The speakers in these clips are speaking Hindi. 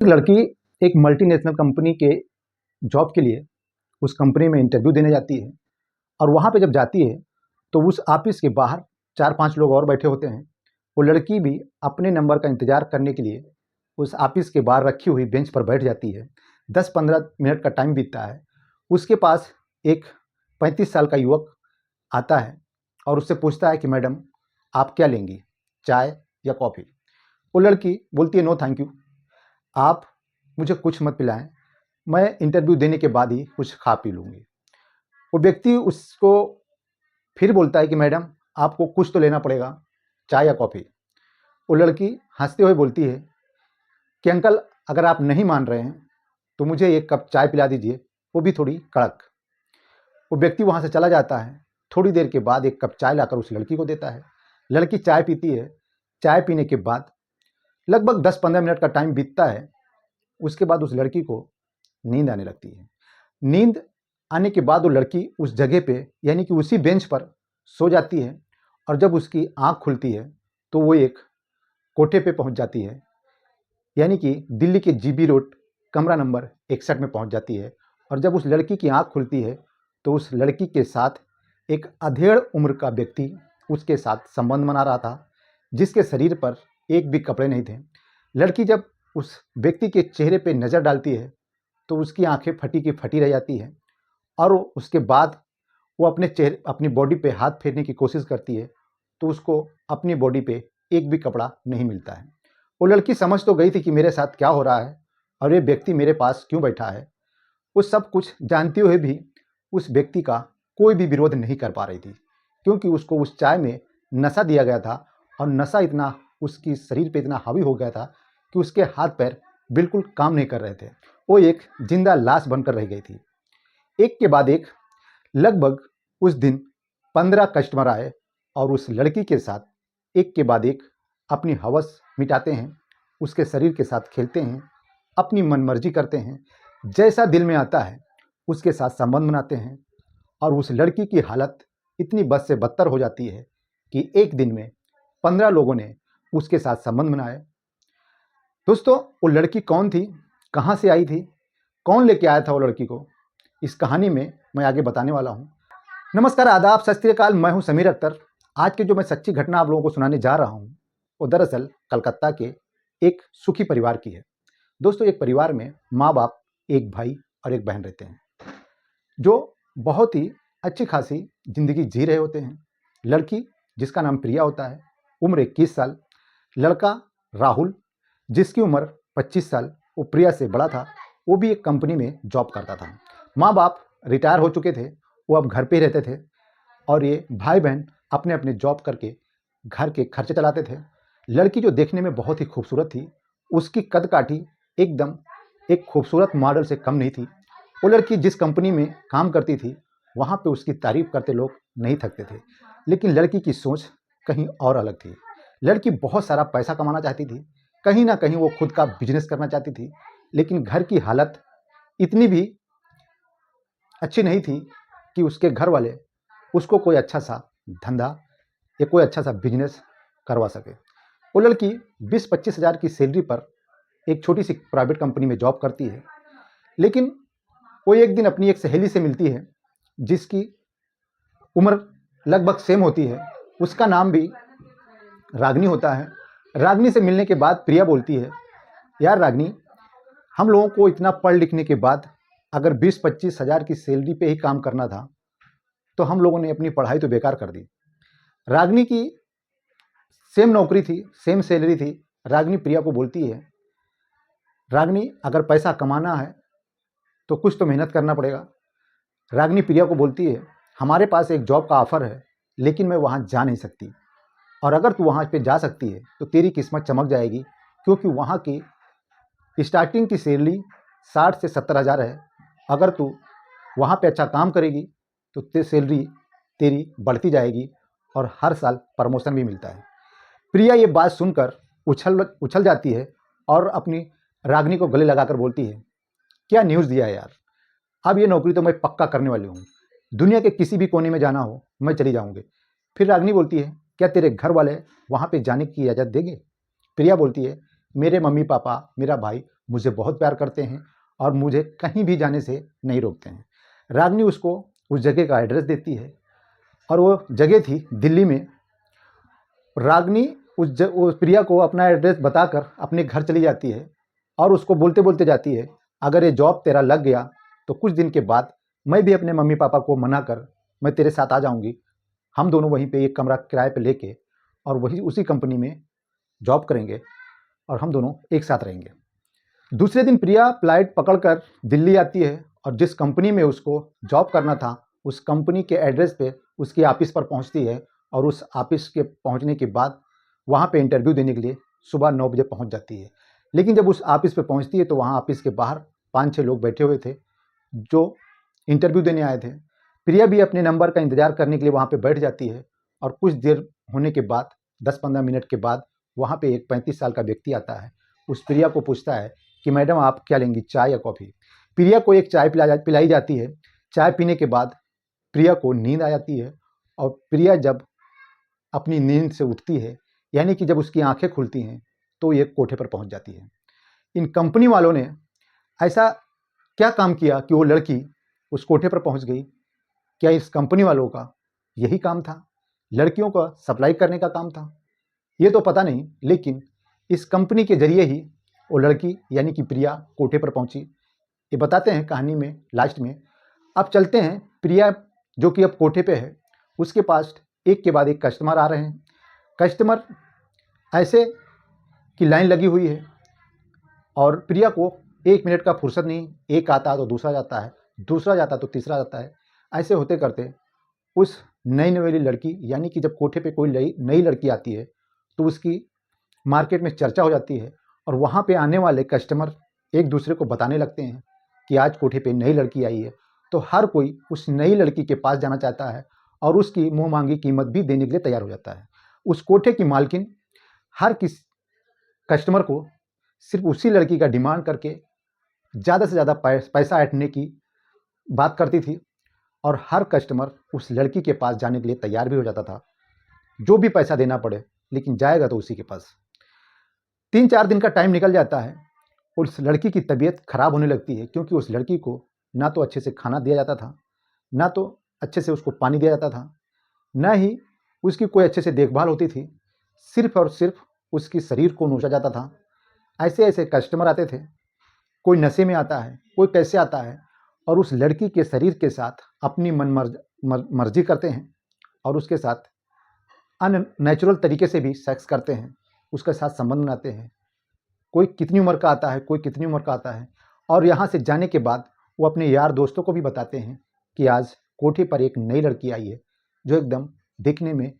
लड़की एक मल्टीनेशनल कंपनी के जॉब के लिए उस कंपनी में इंटरव्यू देने जाती है और वहाँ पे जब जाती है तो उस ऑफिस के बाहर 4-5 लोग और बैठे होते हैं। वो लड़की भी अपने नंबर का इंतज़ार करने के लिए उस ऑफिस के बाहर रखी हुई बेंच पर बैठ जाती है। 10-15 मिनट का टाइम बीतता है। उसके पास एक 35 साल का युवक आता है और उससे पूछता है कि मैडम आप क्या लेंगी, चाय या कॉफ़ी? वो लड़की बोलती है नो थैंक यू, आप मुझे कुछ मत पिलाएं, मैं इंटरव्यू देने के बाद ही कुछ खा पी लूँगी। वो व्यक्ति उसको फिर बोलता है कि मैडम आपको कुछ तो लेना पड़ेगा, चाय या कॉफ़ी? वो लड़की हंसते हुए बोलती है कि अंकल अगर आप नहीं मान रहे हैं तो मुझे एक कप चाय पिला दीजिए, वो भी थोड़ी कड़क। वो व्यक्ति वहाँ से चला जाता है। थोड़ी देर के बाद एक कप चाय लाकर उस लड़की को देता है। लड़की चाय पीती है। चाय पीने के बाद लगभग 10-15 मिनट का टाइम बीतता है। उसके बाद उस लड़की को नींद आने लगती है। नींद आने के बाद वो लड़की उस जगह पे यानी कि उसी बेंच पर सो जाती है और जब उसकी आँख खुलती है तो वो एक कोठे पे पहुंच जाती है, यानी कि दिल्ली के जीबी रोड कमरा नंबर 61 में पहुंच जाती है। और जब उस लड़की की आँख खुलती है तो उस लड़की के साथ एक अधेड़ उम्र का व्यक्ति उसके साथ संबंध बना रहा था, जिसके शरीर पर एक भी कपड़े नहीं थे। लड़की जब उस व्यक्ति के चेहरे पे नज़र डालती है तो उसकी आंखें फटी की फटी रह जाती है और उसके बाद वो अपनी बॉडी पे हाथ फेरने की कोशिश करती है तो उसको अपनी बॉडी पे एक भी कपड़ा नहीं मिलता है। वो लड़की समझ तो गई थी कि मेरे साथ क्या हो रहा है और ये व्यक्ति मेरे पास क्यों बैठा है। वो सब कुछ जानते हुए भी उस व्यक्ति का कोई भी विरोध नहीं कर पा रही थी, क्योंकि उसको उस चाय में नशा दिया गया था और नशा इतना उसकी शरीर पे इतना हावी हो गया था कि उसके हाथ पैर बिल्कुल काम नहीं कर रहे थे। वो एक जिंदा लाश बनकर रह गई थी। एक के बाद एक लगभग उस दिन 15 कस्टमर आए और उस लड़की के साथ एक के बाद एक अपनी हवस मिटाते हैं, उसके शरीर के साथ खेलते हैं, अपनी मनमर्जी करते हैं, जैसा दिल में आता है उसके साथ संबंध बनाते हैं। और उस लड़की की हालत इतनी बद से बदतर हो जाती है कि एक दिन में 15 लोगों ने उसके साथ संबंध बनाए। दोस्तों, वो लड़की कौन थी, कहाँ से आई थी, कौन लेके आया था वो लड़की को, इस कहानी में मैं आगे बताने वाला हूँ। नमस्कार, आदाब, सत श्री अकाल। मैं हूँ समीर अख्तर। आज की जो मैं सच्ची घटना आप लोगों को सुनाने जा रहा हूँ वो दरअसल कलकत्ता के एक सुखी परिवार की है। दोस्तों, एक परिवार में माँ बाप, एक भाई और एक बहन रहते हैं, जो बहुत ही अच्छी खासी ज़िंदगी जी रहे होते हैं। लड़की जिसका नाम प्रिया होता है, उम्र 21 साल। लड़का राहुल, जिसकी उम्र 25 साल, वो प्रिया से बड़ा था। वो भी एक कंपनी में जॉब करता था। माँ बाप रिटायर हो चुके थे, वो अब घर पे ही रहते थे और ये भाई बहन अपने अपने जॉब करके घर के खर्चे चलाते थे। लड़की जो देखने में बहुत ही खूबसूरत थी, उसकी कद काठी एकदम एक खूबसूरत मॉडल से कम नहीं थी। वो लड़की जिस कंपनी में काम करती थी वहाँ पे उसकी तारीफ करते लोग नहीं थकते थे, लेकिन लड़की की सोच कहीं और अलग थी। लड़की बहुत सारा पैसा कमाना चाहती थी, कहीं ना कहीं वो खुद का बिजनेस करना चाहती थी, लेकिन घर की हालत इतनी भी अच्छी नहीं थी कि उसके घर वाले उसको कोई अच्छा सा धंधा या कोई अच्छा सा बिजनेस करवा सके। वो लड़की 20-25 हज़ार की सैलरी पर एक छोटी सी प्राइवेट कंपनी में जॉब करती है, लेकिन वो एक दिन अपनी एक सहेली से मिलती है जिसकी उम्र लगभग सेम होती है। उसका नाम भी रागनी होता है। रागनी से मिलने के बाद प्रिया बोलती है, यार रागनी, हम लोगों को इतना पढ़ लिखने के बाद अगर 20-25 हज़ार की सैलरी पे ही काम करना था तो हम लोगों ने अपनी पढ़ाई तो बेकार कर दी। रागनी की सेम नौकरी थी, सेम सैलरी थी। रागनी प्रिया को बोलती है, रागनी अगर पैसा कमाना है तो कुछ तो मेहनत करना पड़ेगा। रागनी प्रिया को बोलती है, हमारे पास एक जॉब का ऑफ़र है, लेकिन मैं वहाँ जा नहीं सकती, और अगर तू वहाँ पे जा सकती है तो तेरी किस्मत चमक जाएगी, क्योंकि वहाँ की स्टार्टिंग की सैलरी 60 से 70 हज़ार है। अगर तू वहाँ पे अच्छा काम करेगी तो सैलरी तेरी बढ़ती जाएगी और हर साल प्रमोशन भी मिलता है। प्रिया ये बात सुनकर उछल जाती है और अपनी रागनी को गले लगाकर बोलती है, क्या न्यूज़ दिया है यार, अब ये नौकरी तो मैं पक्का करने वाली हूँ। दुनिया के किसी भी कोने में जाना हो मैं चली जाऊँगी। फिर रागनी बोलती है, क्या तेरे घर वाले वहाँ पे जाने की इजाज़त देंगे? प्रिया बोलती है, मेरे मम्मी पापा, मेरा भाई मुझे बहुत प्यार करते हैं और मुझे कहीं भी जाने से नहीं रोकते हैं। रागनी उसको उस जगह का एड्रेस देती है और वो जगह थी दिल्ली में। रागनी उस प्रिया को अपना एड्रेस बताकर अपने घर चली जाती है और उसको बोलते बोलते जाती है, अगर ये जॉब तेरा लग गया तो कुछ दिन के बाद मैं भी अपने मम्मी पापा को मना कर मैं तेरे साथ आ जाऊंगी। हम दोनों वहीं पे एक कमरा किराए पे लेके और वही उसी कंपनी में जॉब करेंगे और हम दोनों एक साथ रहेंगे। दूसरे दिन प्रिया फ्लाइट पकड़कर दिल्ली आती है और जिस कंपनी में उसको जॉब करना था उस कंपनी के एड्रेस पे उसकी ऑफिस पर पहुंचती है और उस ऑफिस के पहुंचने के बाद वहां पे इंटरव्यू देने के लिए सुबह 9 बजे पहुंच जाती है। लेकिन जब उस ऑफिस पे पहुंचती है तो वहां ऑफिस के बाहर 5-6 लोग बैठे हुए थे जो इंटरव्यू देने आए थे। प्रिया भी अपने नंबर का इंतजार करने के लिए वहां पे बैठ जाती है और कुछ देर होने के बाद 10-15 मिनट के बाद वहां पे एक 35 साल का व्यक्ति आता है। उस प्रिया को पूछता है कि मैडम आप क्या लेंगी, चाय या कॉफ़ी। प्रिया को एक चाय पिलाई जाती है। चाय पीने के बाद प्रिया को नींद आ जाती है और प्रिया जब अपनी नींद से उठती है यानी कि जब उसकी आंखें खुलती हैं तो एक कोठे पर पहुंच जाती है। इन कंपनी वालों ने ऐसा क्या काम किया कि वो लड़की उस कोठे पर पहुंच गई? क्या इस कंपनी वालों का यही काम था, लड़कियों का सप्लाई करने का काम था? ये तो पता नहीं, लेकिन इस कंपनी के जरिए ही वो लड़की यानी कि प्रिया कोठे पर पहुंची। ये बताते हैं कहानी में लास्ट में। अब चलते हैं, प्रिया जो कि अब कोठे पे है उसके पास एक के बाद एक कस्टमर आ रहे हैं। कस्टमर ऐसे कि लाइन लगी हुई है और प्रिया को 1 मिनट का फुर्सत नहीं, एक आता है तो दूसरा जाता है, दूसरा जाता है तो तीसरा जाता है। ऐसे होते करते उस नई नवेली लड़की यानी कि जब कोठे पे कोई नई लड़की आती है तो उसकी मार्केट में चर्चा हो जाती है और वहाँ पे आने वाले कस्टमर एक दूसरे को बताने लगते हैं कि आज कोठे पे नई लड़की आई है। तो हर कोई उस नई लड़की के पास जाना चाहता है और उसकी मुँह मांगी कीमत भी देने के लिए तैयार हो जाता है। उस कोठे की मालकिन हर किस कस्टमर को सिर्फ उसी लड़की का डिमांड करके ज़्यादा से ज़्यादा पैसा ऐंठने की बात करती थी और हर कस्टमर उस लड़की के पास जाने के लिए तैयार भी हो जाता था, जो भी पैसा देना पड़े, लेकिन जाएगा तो उसी के पास। 3-4 दिन का टाइम निकल जाता है। उस लड़की की तबीयत खराब होने लगती है क्योंकि उस लड़की को ना तो अच्छे से खाना दिया जाता था, ना तो अच्छे से उसको पानी दिया जाता था, ना ही उसकी कोई अच्छे से देखभाल होती थी। सिर्फ और सिर्फ उसकी शरीर को नोचा जाता था। ऐसे ऐसे कस्टमर आते थे, कोई नशे में आता है, कोई कैसे आता है और उस लड़की के शरीर के साथ अपनी मर्जी करते हैं और उसके साथ अननेचुरल तरीके से भी सेक्स करते हैं, उसके साथ संबंध बनाते हैं। कोई कितनी उम्र का आता है, कोई कितनी उम्र का आता है और यहाँ से जाने के बाद वो अपने यार दोस्तों को भी बताते हैं कि आज कोठे पर एक नई लड़की आई है जो एकदम देखने में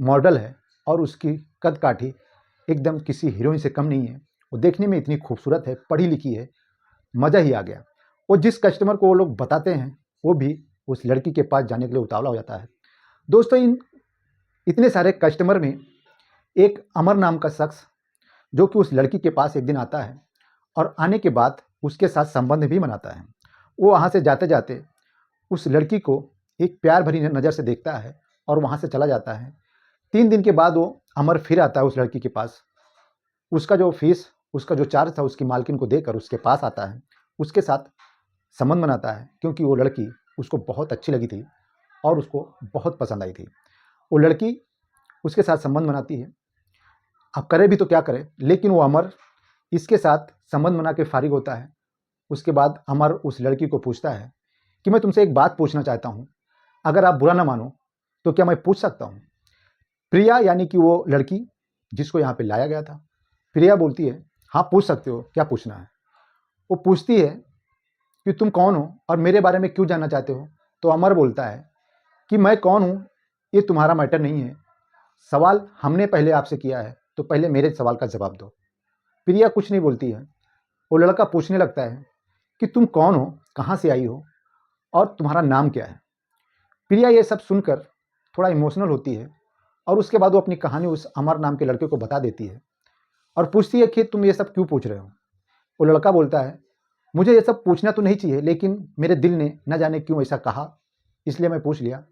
मॉडल है और उसकी कद काठी एकदम किसी हीरोइन से कम नहीं है। वो देखने में इतनी खूबसूरत है, पढ़ी लिखी है, मज़ा ही आ गया। और जिस कस्टमर को वो लोग बताते हैं वो भी उस लड़की के पास जाने के लिए उतावला हो जाता है। दोस्तों, इतने सारे कस्टमर में एक अमर नाम का शख्स जो कि उस लड़की के पास एक दिन आता है और आने के बाद उसके साथ संबंध भी बनाता है। वो वहाँ से जाते जाते उस लड़की को एक प्यार भरी नज़र से देखता है और वहाँ से चला जाता है। 3 दिन के बाद वो अमर फिर आता है उस लड़की के पास। उसका जो फीस, उसका जो चार्ज था उसकी मालकिन को देकर उसके पास आता है, उसके साथ संबंध बनाता है क्योंकि वो लड़की उसको बहुत अच्छी लगी थी और उसको बहुत पसंद आई थी। वो लड़की उसके साथ संबंध बनाती है। अब करे भी तो क्या करे, लेकिन वो अमर इसके साथ संबंध बना के फारिग होता है। उसके बाद अमर उस लड़की को पूछता है कि मैं तुमसे एक बात पूछना चाहता हूँ, अगर आप बुरा ना मानो तो क्या मैं पूछ सकता हूँ? प्रिया यानी कि वो लड़की जिसको यहाँ पे लाया गया था, प्रिया बोलती है हाँ पूछ सकते हो, क्या पूछना है? वो पूछती है कि तुम कौन हो और मेरे बारे में क्यों जानना चाहते हो? तो अमर बोलता है कि मैं कौन हूँ ये तुम्हारा मैटर नहीं है, सवाल हमने पहले आपसे किया है तो पहले मेरे सवाल का जवाब दो। प्रिया कुछ नहीं बोलती है। वो लड़का पूछने लगता है कि तुम कौन हो, कहाँ से आई हो और तुम्हारा नाम क्या है? प्रिया ये सब सुनकर थोड़ा इमोशनल होती है और उसके बाद वो अपनी कहानी उस अमर नाम के लड़के को बता देती है और पूछती है कि तुम ये सब क्यों पूछ रहे हो? वो लड़का बोलता है मुझे ये सब पूछना तो नहीं चाहिए, लेकिन मेरे दिल ने न जाने क्यों ऐसा कहा, इसलिए मैं पूछ लिया।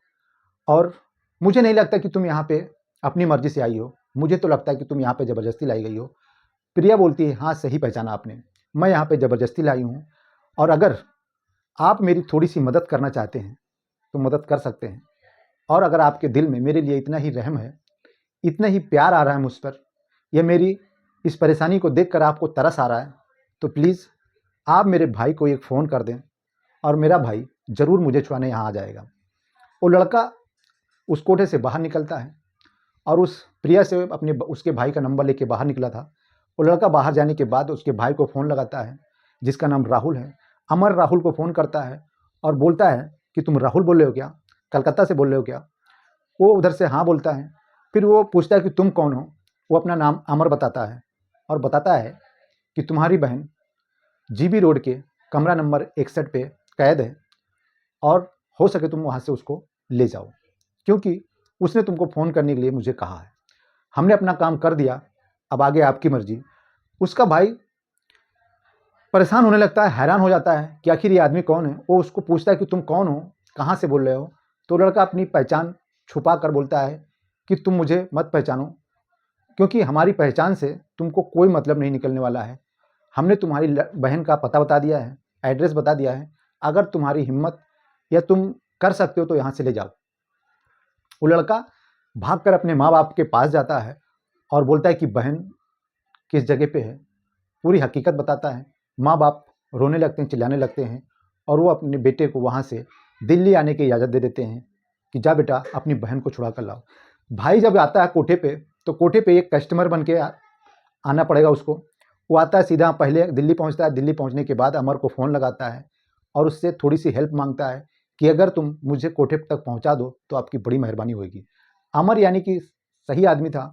और मुझे नहीं लगता कि तुम यहाँ पे अपनी मर्जी से आई हो, मुझे तो लगता है कि तुम यहाँ पे ज़बरदस्ती लाई गई हो। प्रिया बोलती है, हाँ सही पहचाना आपने, मैं यहाँ पे ज़बरदस्ती लाई हूँ और अगर आप मेरी थोड़ी सी मदद करना चाहते हैं तो मदद कर सकते हैं। और अगर आपके दिल में मेरे लिए इतना ही रहम है, इतना ही प्यार आ रहा है मुझ पर, या मेरी इस परेशानी को देखकर आपको तरस आ रहा है, तो प्लीज़ आप मेरे भाई को एक फ़ोन कर दें और मेरा भाई ज़रूर मुझे छुड़ाने यहाँ आ जाएगा। वो लड़का उस कोठे से बाहर निकलता है और उस प्रिया से अपने उसके भाई का नंबर लेके बाहर निकला था। वो लड़का बाहर जाने के बाद उसके भाई को फ़ोन लगाता है, जिसका नाम राहुल है। अमर राहुल को फ़ोन करता है और बोलता है कि तुम राहुल बोल रहे हो क्या, कलकत्ता से बोल रहे हो क्या? वो उधर से हाँ बोलता है। फिर वो पूछता है कि तुम कौन हो? वो अपना नाम अमर बताता है और बताता है कि तुम्हारी बहन जीबी रोड के कमरा नंबर 61 पे कैद है और हो सके तुम वहाँ से उसको ले जाओ, क्योंकि उसने तुमको फ़ोन करने के लिए मुझे कहा है। हमने अपना काम कर दिया, अब आगे आपकी मर्जी। उसका भाई परेशान होने लगता है, हैरान हो जाता है कि आखिर ये आदमी कौन है। वो उसको पूछता है कि तुम कौन हो, कहाँ से बोल रहे हो? तो लड़का अपनी पहचान छुपा कर बोलता है कि तुम मुझे मत पहचानो, क्योंकि हमारी पहचान से तुमको कोई मतलब नहीं निकलने वाला है। हमने तुम्हारी बहन का पता बता दिया है, एड्रेस बता दिया है। अगर तुम्हारी हिम्मत या तुम कर सकते हो तो यहाँ से ले जाओ। वो लड़का भागकर अपने माँ बाप के पास जाता है और बोलता है कि बहन किस जगह पे है, पूरी हकीकत बताता है। माँ बाप रोने लगते हैं, चिल्लाने लगते हैं और वो अपने बेटे को वहाँ से दिल्ली आने की इजाज़त दे देते हैं कि जा बेटा अपनी बहन को छुड़ा कर लाओ। भाई जब आता है कोठे पे, तो कोठे पे एक कस्टमर बन के आना पड़ेगा उसको। वो आता है सीधा, पहले दिल्ली पहुँचता है। दिल्ली पहुँचने के बाद अमर को फ़ोन लगाता है और उससे थोड़ी सी हेल्प मांगता है कि अगर तुम मुझे कोठे तक पहुँचा दो तो आपकी बड़ी मेहरबानी होगी। अमर यानी कि सही आदमी था,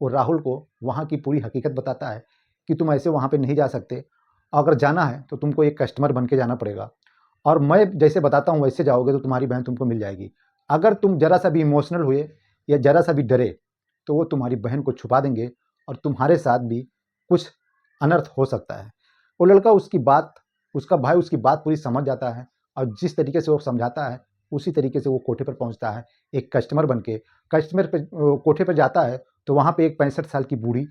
वो राहुल को वहाँ की पूरी हकीकत बताता है कि तुम ऐसे वहाँ पे नहीं जा सकते, अगर जाना है तो तुमको एक कस्टमर बन के जाना पड़ेगा और मैं जैसे बताता हूँ वैसे जाओगे तो तुम्हारी बहन तुमको मिल जाएगी। अगर तुम ज़रा सा भी इमोशनल हुए या ज़रा सा भी डरे तो वो तुम्हारी बहन को छुपा देंगे और तुम्हारे साथ भी कुछ अनर्थ हो सकता है। वो लड़का उसका भाई उसकी बात पूरी समझ जाता है और जिस तरीके से वो समझाता है उसी तरीके से वो कोठे पर पहुंचता है एक कस्टमर बन के। कोठे पर जाता है तो वहाँ पे एक 65 साल की बूढ़ी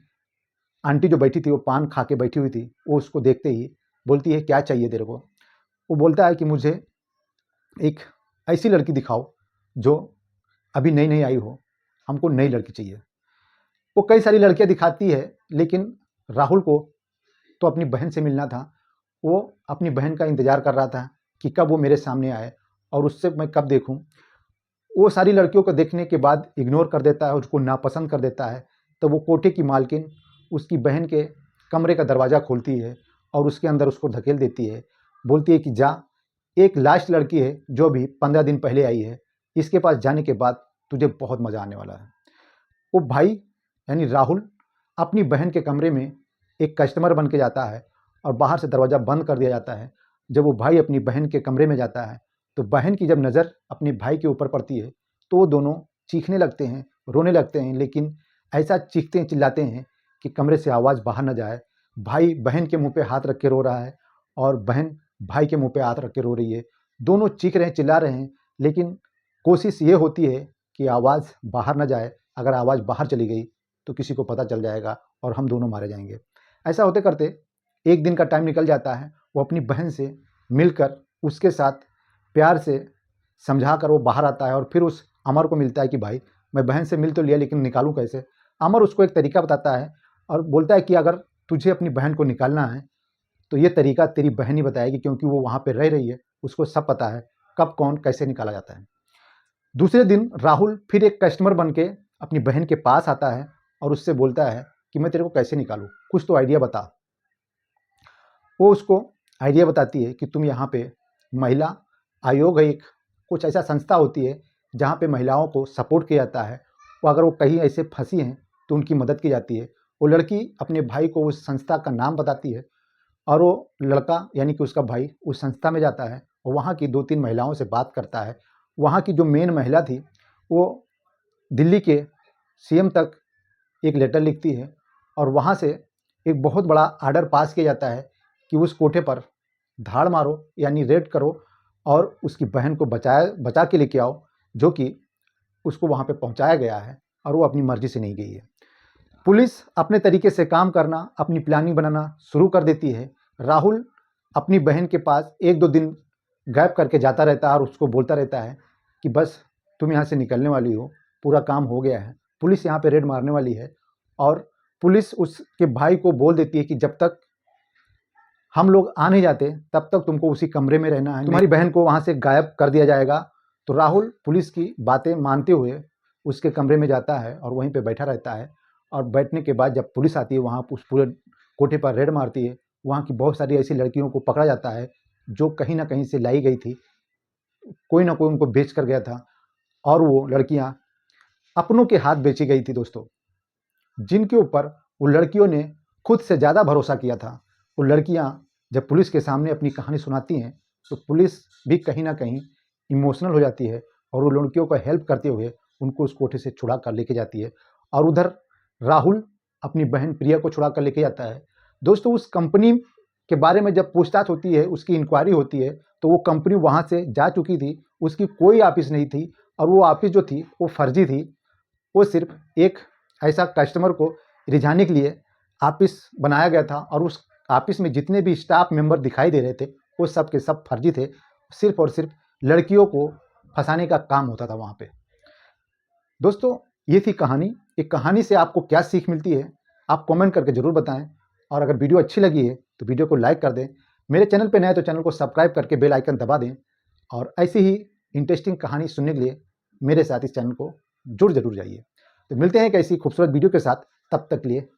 आंटी जो बैठी थी, वो पान खा के बैठी हुई थी। वो उसको देखते ही बोलती है, क्या चाहिए तेरे को? वो बोलता है कि मुझे एक ऐसी लड़की दिखाओ जो अभी नई नई आई हो, हमको नई लड़की चाहिए। वो कई सारी लड़कियां दिखाती है, लेकिन राहुल को तो अपनी बहन से मिलना था। वो अपनी बहन का इंतज़ार कर रहा था कि कब वो मेरे सामने आए और उससे मैं कब देखूं। वो सारी लड़कियों को देखने के बाद इग्नोर कर देता है, उसको नापसंद कर देता है। तो वो कोठे की मालकिन उसकी बहन के कमरे का दरवाज़ा खोलती है और उसके अंदर उसको धकेल देती है। बोलती है कि जा, एक लास्ट लड़की है जो अभी 15 दिन पहले आई है, इसके पास जाने के बाद तुझे बहुत मज़ा आने वाला है। वो भाई यानी राहुल अपनी बहन के कमरे में एक कस्टमर बन के जाता है और बाहर से दरवाज़ा बंद कर दिया जाता है। जब वो भाई अपनी बहन के कमरे में जाता है तो बहन की जब नज़र अपने भाई के ऊपर पड़ती है तो वो दोनों चीखने लगते हैं, रोने लगते हैं, लेकिन ऐसा चीखते हैं, चिल्लाते हैं कि कमरे से आवाज़ बाहर न जाए। भाई बहन के मुंह पे हाथ रख के रो रहा है और बहन भाई के मुंह पे हाथ रख के रो रही है। दोनों चीख रहे हैं, चिल्ला रहे हैं, लेकिन कोशिश ये होती है कि आवाज़ बाहर न जाए। अगर आवाज़ बाहर चली गई तो किसी को पता चल जाएगा और हम दोनों मारे जाएंगे। ऐसा होते करते एक दिन का टाइम निकल जाता है। वो अपनी बहन से मिलकर उसके साथ प्यार से समझा कर वो बाहर आता है और फिर उस अमर को मिलता है कि भाई मैं बहन से मिल तो लिया, लेकिन निकालूं कैसे? अमर उसको एक तरीका बताता है और बोलता है कि अगर तुझे अपनी बहन को निकालना है तो ये तरीका तेरी बहन ही बताएगी, क्योंकि वो वहाँ पे रह रही है, उसको सब पता है कब कौन कैसे निकाला जाता है। दूसरे दिन राहुल फिर एक कस्टमर बन के अपनी बहन के पास आता है और उससे बोलता है कि मैं तेरे को कैसे निकालूं, कुछ तो आइडिया बता। वो उसको आइडिया बताती है कि तुम यहाँ पे महिला आयोग है, एक कुछ ऐसा संस्था होती है जहाँ पे महिलाओं को सपोर्ट किया जाता है। वो अगर वो कहीं ऐसे फंसी हैं तो उनकी मदद की जाती है। वो लड़की अपने भाई को उस संस्था का नाम बताती है और वो लड़का यानी कि उसका भाई उस संस्था में जाता है और वहाँ की 2-3 महिलाओं से बात करता है। वहाँ की जो मेन महिला थी वो दिल्ली के सीएम तक एक लेटर लिखती है और वहाँ से एक बहुत बड़ा आर्डर पास किया जाता है कि उस कोठे पर धाड़ मारो यानी रेड करो और उसकी बहन को बचा के लेके आओ, जो कि उसको वहाँ पे पहुँचाया गया है और वो अपनी मर्जी से नहीं गई है। पुलिस अपने तरीके से काम करना, अपनी प्लानिंग बनाना शुरू कर देती है। राहुल अपनी बहन के पास 1-2 दिन गैप करके जाता रहता है और उसको बोलता रहता है कि बस तुम यहाँ से निकलने वाली हो, पूरा काम हो गया है, पुलिस यहाँ पे रेड मारने वाली है। और पुलिस उसके भाई को बोल देती है कि जब तक हम लोग आ नहीं जाते तब तक तुमको उसी कमरे में रहना है, तुम्हारी बहन को वहाँ से गायब कर दिया जाएगा। तो राहुल पुलिस की बातें मानते हुए उसके कमरे में जाता है और वहीं पे बैठा रहता है। और बैठने के बाद जब पुलिस आती है, वहाँ उस पूरे कोठे पर रेड मारती है। वहाँ की बहुत सारी ऐसी लड़कियों को पकड़ा जाता है जो कहीं ना कहीं से लाई गई थी, कोई ना कोई उनको बेच कर गया था। और वो लड़कियाँ अपनों के हाथ बेची गई थी दोस्तों, जिनके ऊपर उन लड़कियों ने खुद से ज़्यादा भरोसा किया था। वो लड़कियां जब पुलिस के सामने अपनी कहानी सुनाती हैं तो पुलिस भी कहीं ना कहीं इमोशनल हो जाती है और वो लड़कियों को हेल्प करते हुए उनको उस कोठे से छुड़ा कर लेके जाती है। और उधर राहुल अपनी बहन प्रिया को छुड़ा कर लेके जाता है। दोस्तों, उस कंपनी के बारे में जब पूछताछ होती है, उसकी इंक्वायरी होती है, तो वो कंपनी वहाँ से जा चुकी थी, उसकी कोई ऑफिस नहीं थी। और वो ऑफिस जो थी वो फर्जी थी। वो सिर्फ एक ऐसा कस्टमर को रिझाने के लिए ऑफिस बनाया गया था और उस ऑफिस में जितने भी स्टाफ मेंबर दिखाई दे रहे थे वो सब के सब फर्जी थे। सिर्फ और सिर्फ लड़कियों को फंसाने का काम होता था वहाँ पे। दोस्तों, ये थी कहानी। एक कहानी से आपको क्या सीख मिलती है आप कमेंट करके ज़रूर बताएं। और अगर वीडियो अच्छी लगी है तो वीडियो को लाइक कर दें। मेरे चैनल पे नए तो चैनल को सब्सक्राइब करके बेल आइकन दबा दें। और ऐसी ही इंटरेस्टिंग कहानी सुनने के लिए मेरे साथ इस चैनल को जुड़ जरूर जाइए। तो मिलते हैं एक ऐसी खूबसूरत वीडियो के साथ, तब तक के लिए